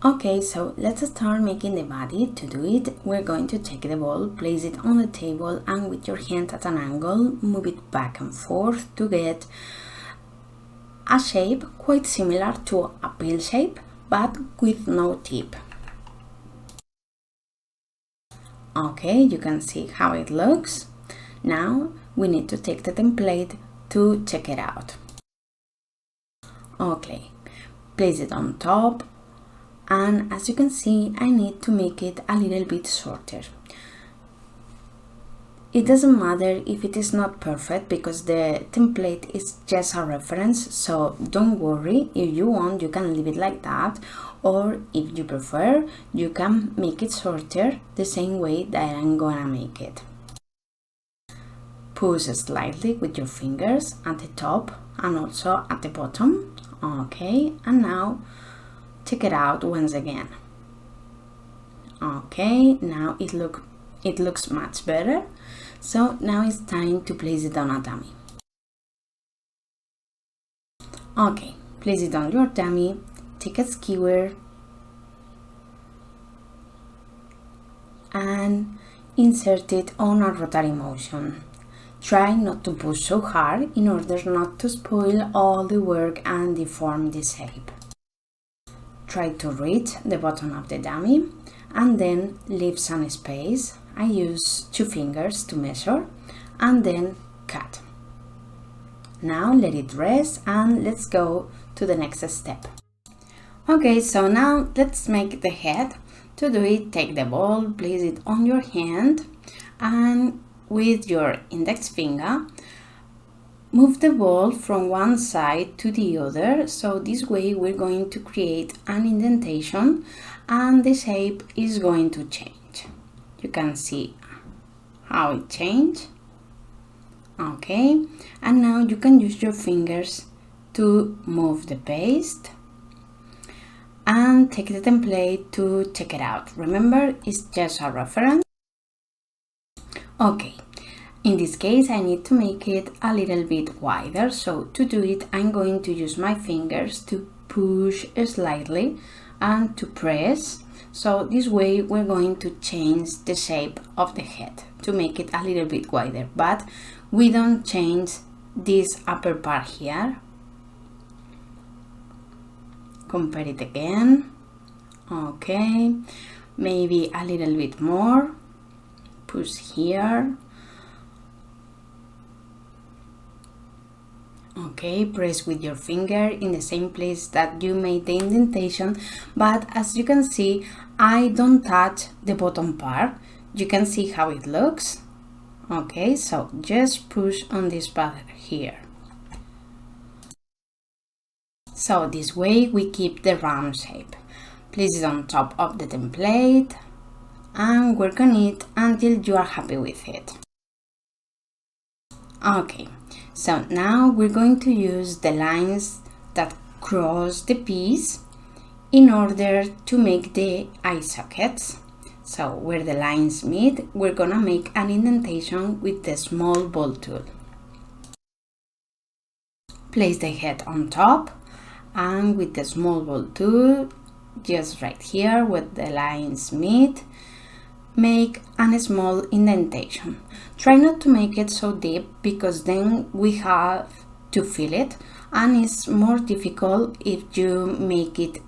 Okay, so let's start making the body. To do it, we're going to take the ball, place it on the table, and with your hand at an angle, move it back and forth to get a shape quite similar to a pill shape, but with no tip. Okay, you can see how it looks. Now we need to take the template to check it out. Okay, place it on top, and as you can see, I need to make it a little bit shorter. It doesn't matter if it is not perfect because the template is just a reference, so don't worry. If you want, you can leave it like that, or if you prefer, you can make it shorter the same way that I'm gonna make it. Push slightly with your fingers at the top and also at the bottom. Okay, and now check it out once again. Okay, now it looks much better. So now it's time to place it on a dummy. Okay, place it on your dummy, take a skewer and insert it on a rotary motion. Try not to push so hard in order not to spoil all the work and deform the shape. Try to reach the bottom of the dummy and then leave some space. I use 2 fingers to measure and then cut. Now let it rest and let's go to the next step. Okay, so now let's make the head. To do it, take the ball, place it on your hand and with your index finger move the ball from one side to the other, so this way we're going to create an indentation and the shape is going to change. You can see how it changed. Okay, and now you can use your fingers to move the paste and take the template to check it out. Remember, it's just a reference. Okay, in this case I need to make it a little bit wider, so to do it I'm going to use my fingers to push slightly and to press, so this way we're going to change the shape of the head to make it a little bit wider, but we don't change this upper part here. Compare it again. Okay, maybe a little bit more. Push here. Okay, press with your finger in the same place that you made the indentation, but as you can see, I don't touch the bottom part. You can see how it looks. Okay, so just push on this part here. So this way we keep the round shape. Place it on top of the template and work on it until you are happy with it. Okay, so now we're going to use the lines that cross the piece in order to make the eye sockets. So where the lines meet, we're gonna make an indentation with the small ball tool. Place the head on top and with the small ball tool, just right here where the lines meet, make a small indentation. Try not to make it so deep because then we have to fill it and it's more difficult if you make it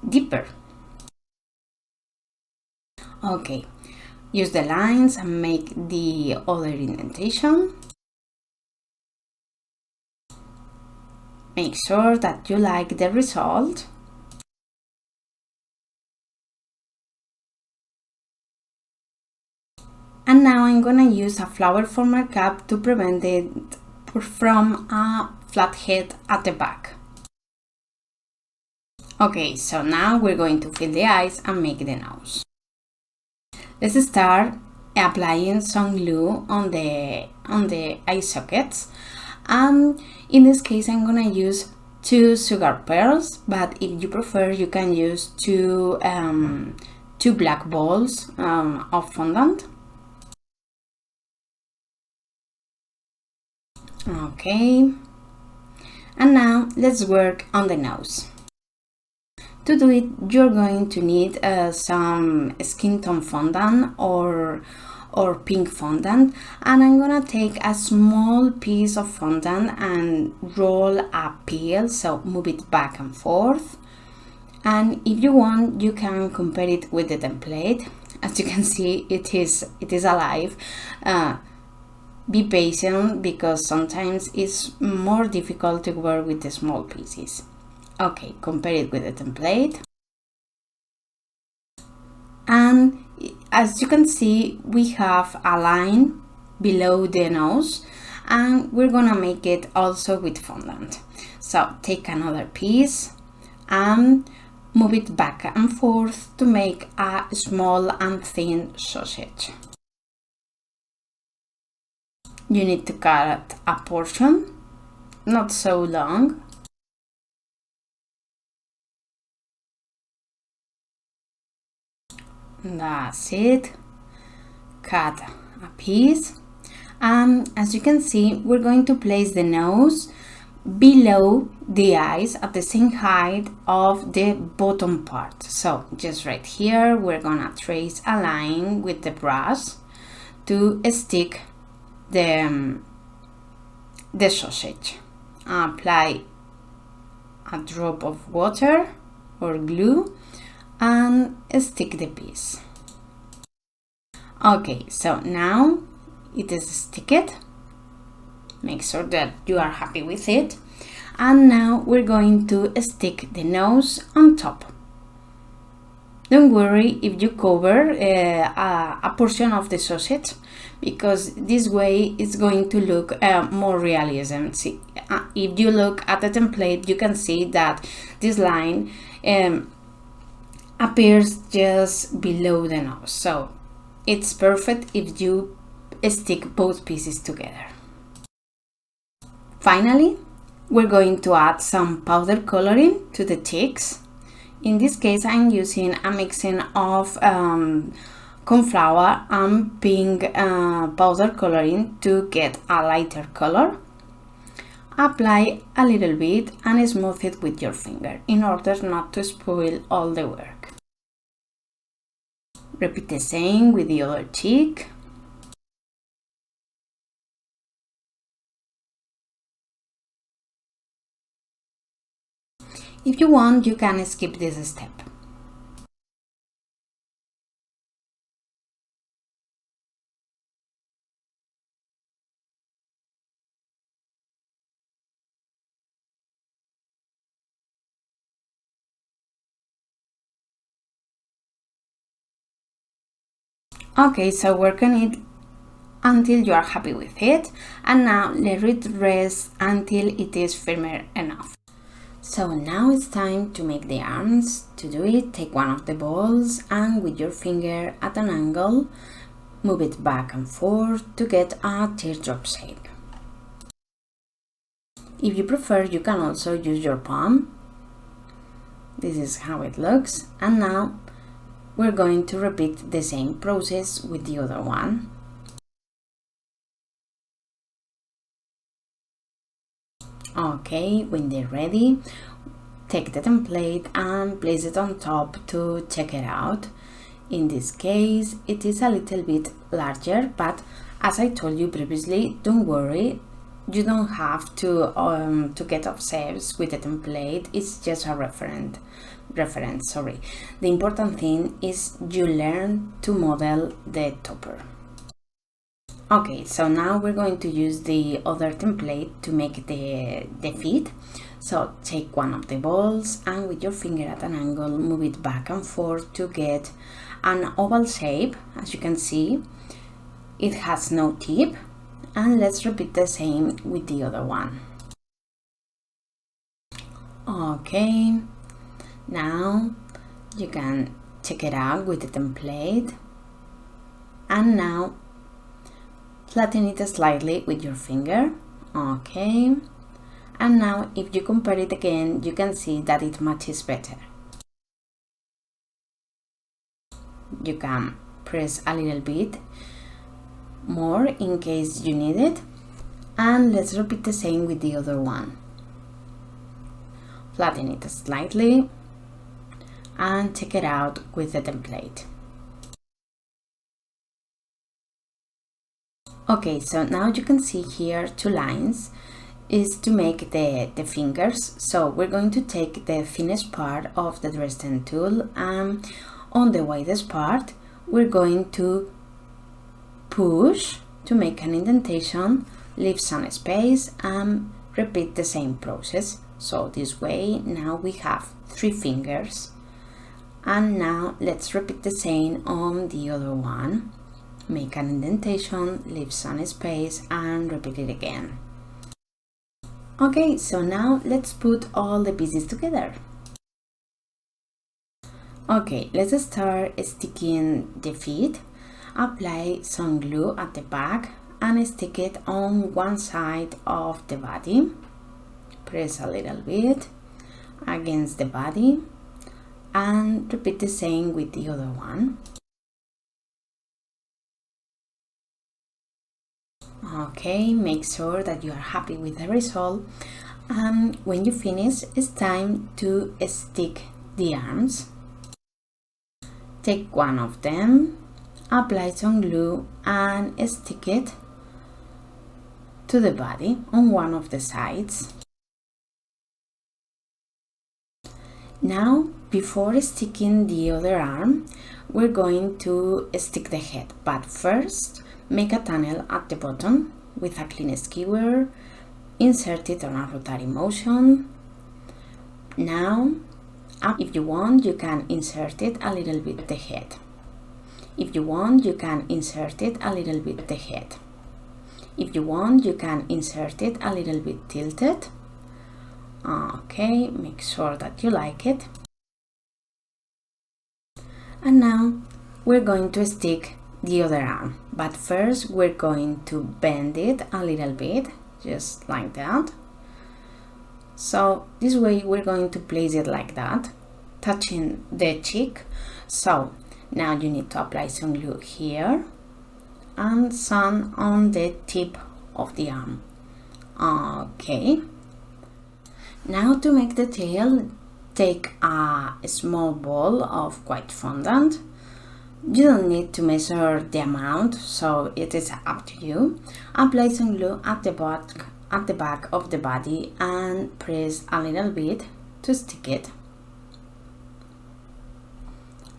deeper. Okay, use the lines and make the other indentation. Make sure that you like the result. And now I'm gonna use a flower former cap to prevent it from a flat head at the back. Okay, so now we're going to fill the eyes and make the nose. Let's start applying some glue on the eye sockets. In this case I'm gonna use 2 sugar pearls, but if you prefer you can use two black balls of fondant. Okay, and now let's work on the nose. To do it, you're going to need some skin tone fondant or pink fondant, and I'm gonna take a small piece of fondant and roll a peel, so move it back and forth. And if you want, you can compare it with the template. As you can see, it is alive. Be patient, because sometimes it's more difficult to work with the small pieces. Okay, compare it with the template. And as you can see, we have a line below the nose, and we're gonna make it also with fondant. So take another piece and move it back and forth to make a small and thin sausage. You need to cut a portion, not so long. That's it. Cut a piece, and as you can see, we're going to place the nose below the eyes at the same height of the bottom part. So just right here, we're gonna trace a line with the brush to stick the sausage. Apply a drop of water or glue and stick the piece. Okay, so now it is sticked. Make sure that you are happy with it. And now we're going to stick the nose on top. Don't worry if you cover a portion of the sausage, because this way it's going to look more realism. See, if you look at the template, you can see that this line appears just below the nose. So it's perfect if you stick both pieces together. Finally, we're going to add some powder coloring to the cheeks. In this case, I'm using a mixing of cornflour and pink powder coloring to get a lighter color. Apply a little bit and smooth it with your finger in order not to spoil all the work. Repeat the same with the other cheek. If you want, you can skip this step. Okay, so work on it until you are happy with it, and now let it rest until it is firmer enough. So now it's time to make the arms. To do it, take one of the balls and with your finger at an angle, move it back and forth to get a teardrop shape. If you prefer, you can also use your palm. This is how it looks, and now we're going to repeat the same process with the other one. Okay, when they're ready, take the template and place it on top to check it out. In this case, it is a little bit larger, but as I told you previously, don't worry, you don't have to get obsessed with the template. It's just a reference. The important thing is you learn to model the topper. Okay, so now we're going to use the other template to make the feet. So take one of the balls and with your finger at an angle, move it back and forth to get an oval shape. As you can see, it has no tip, and let's repeat the same with the other one. Okay, now you can check it out with the template, and now flatten it slightly with your finger. Okay, and now if you compare it again, you can see that it matches better. You can press a little bit more in case you need it, and let's repeat the same with the other one. Flatten it slightly and check it out with the template. Okay, so now you can see here 2 lines is to make the fingers. So we're going to take the thinnest part of the Dresden tool, and on the widest part we're going to push to make an indentation, leave some space, and repeat the same process. So this way now we have 3 fingers, and now let's repeat the same on the other one. Make an indentation, leave some space, and repeat it again. Okay, so now let's put all the pieces together. Okay, let's start sticking the feet. Apply some glue at the back and stick it on one side of the body. Press a little bit against the body and repeat the same with the other one. Okay, make sure that you are happy with the result, and when you finish, it's time to stick the arms. Take one of them, apply some glue and stick it to the body on one of the sides. Now, before sticking the other arm, we're going to stick the head, but first make a tunnel at the bottom with a clean skewer, insert it on a rotary motion. Now, if you want, you can insert it a little bit the head. If you want, you can insert it a little bit the head. If you want, you can insert it a little bit tilted. Okay, make sure that you like it. And now we're going to stick the other arm, but first we're going to bend it a little bit, just like that. So this way we're going to place it like that, touching the cheek. So now you need to apply some glue here and some on the tip of the arm. Okay, now to make the tail, take a small ball of white fondant. You don't need to measure the amount, so it is up to you. Apply some glue at the back of the body and press a little bit to stick it.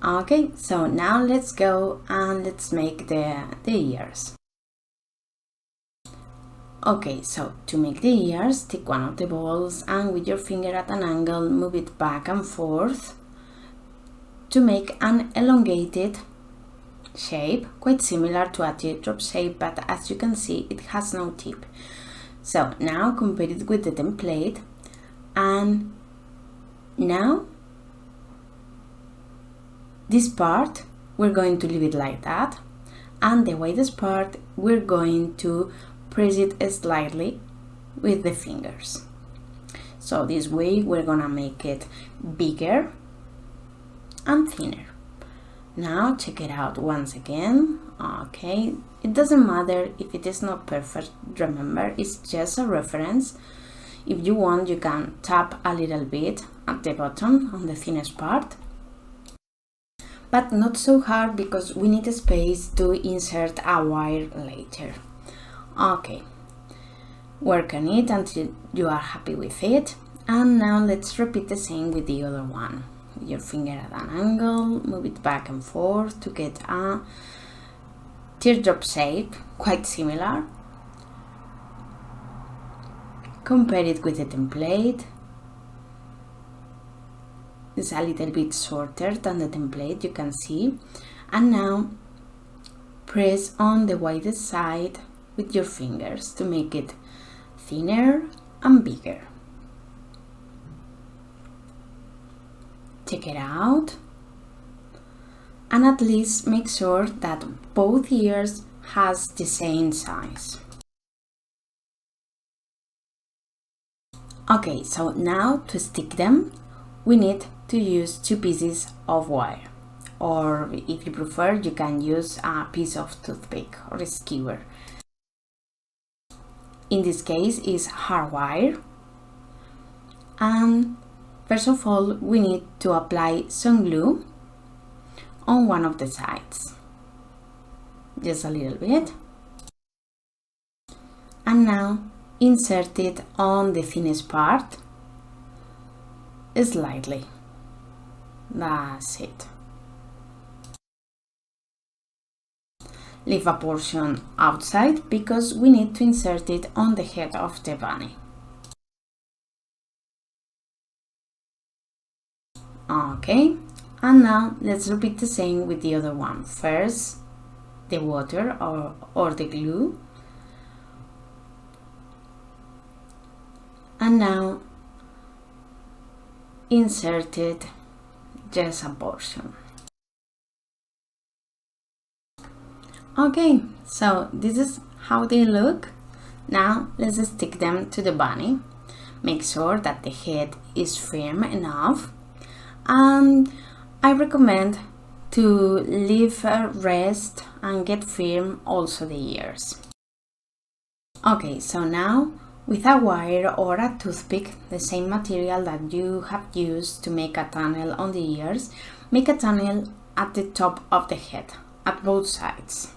Okay, so now let's go and let's make the ears. Okay, so to make the ears, take one of the balls and with your finger at an angle, move it back and forth to make an elongated shape, quite similar to a teardrop shape, but as you can see, it has no tip. So now compare it with the template, and now this part we're going to leave it like that, and the widest part we're going to press it slightly with the fingers. So this way we're gonna make it bigger and thinner. Now check it out once again. Okay, it doesn't matter if it is not perfect, remember, it's just a reference. If you want, you can tap a little bit at the bottom on the thinnest part, but not so hard because we need a space to insert a wire later. Okay, work on it until you are happy with it, and now let's repeat the same with the other one. With your finger at an angle, move it back and forth to get a teardrop shape, quite similar. Compare it with the template. It's a little bit shorter than the template, you can see. And now press on the widest side with your fingers to make it thinner and bigger. Check it out, and at least make sure that both ears has the same size. Okay, so now to stick them, we need to use 2 pieces of wire, or if you prefer, you can use a piece of toothpick or a skewer. In this case, it's hard wire, and First of all, we need to apply some glue on one of the sides, just a little bit, and now insert it on the thinnest part slightly. That's it. Leave a portion outside because we need to insert it on the head of the bunny. Okay, and now let's repeat the same with the other one. First, the water or the glue, and now insert it just a portion. Okay, so this is how they look. Now let's stick them to the bunny. Make sure that the head is firm enough, and I recommend to leave a rest and get firm also the ears. Okay, so now with a wire or a toothpick, the same material that you have used to make a tunnel on the ears, make a tunnel at the top of the head, at both sides.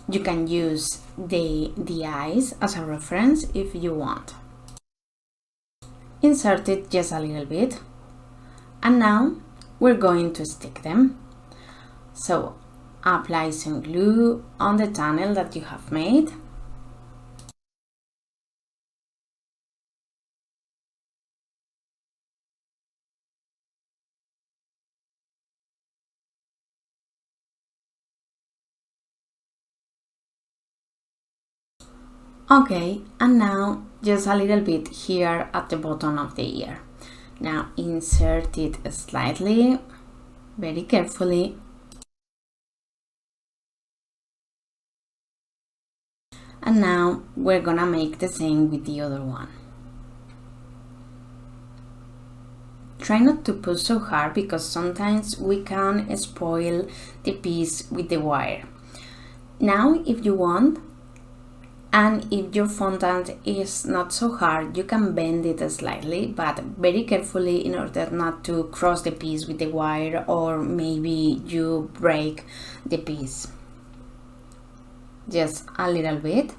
You can use the eyes as a reference if you want. Insert it just a little bit, and now we're going to stick them. So apply some glue on the tunnel that you have made. Okay, and now just a little bit here at the bottom of the ear. Now insert it slightly, very carefully. And now we're gonna make the same with the other one. Try not to push so hard because sometimes we can spoil the piece with the wire. Now if you want, and if your fondant is not so hard, you can bend it slightly, but very carefully in order not to cross the piece with the wire or maybe you break the piece. Just a little bit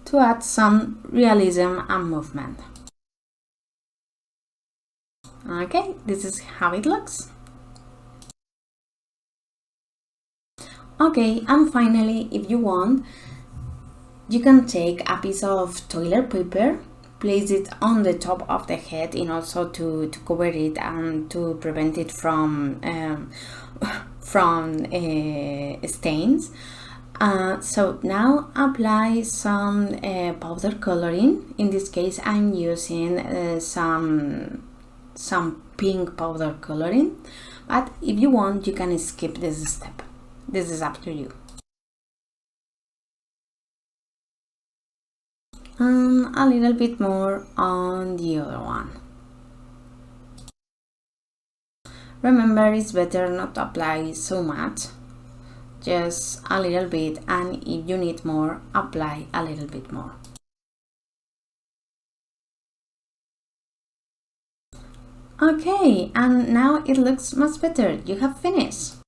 to add some realism and movement. Okay, this is how it looks. Okay, and finally, if you want, you can take a piece of toilet paper, place it on the top of the head in also to cover it and to prevent it from stains. So now apply some powder coloring. In this case I'm using some pink powder coloring, but if you want you can skip this step. This is up to you. And a little bit more on the other one. Remember, it's better not to apply so much, just a little bit, and if you need more, apply a little bit more. Okay, and now it looks much better. You have finished.